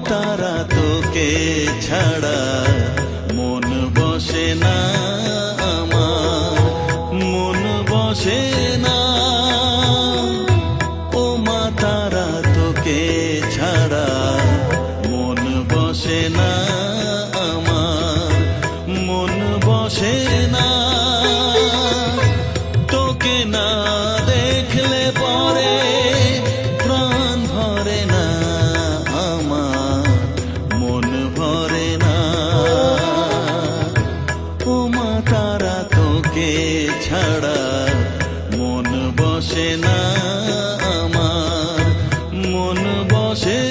তারা তোকে ছাড়া মন বসে না আমার, মন বসে না। ও মা তারা তোকে ছাড়া মন বসে না আমার, মন বসে না। তোকে না দেখলে পরে প্রাণ ভরে না আমার, মন ভরে না। ও মা তারা তোকে ছাড়া মন বসে না আমার, মন বসে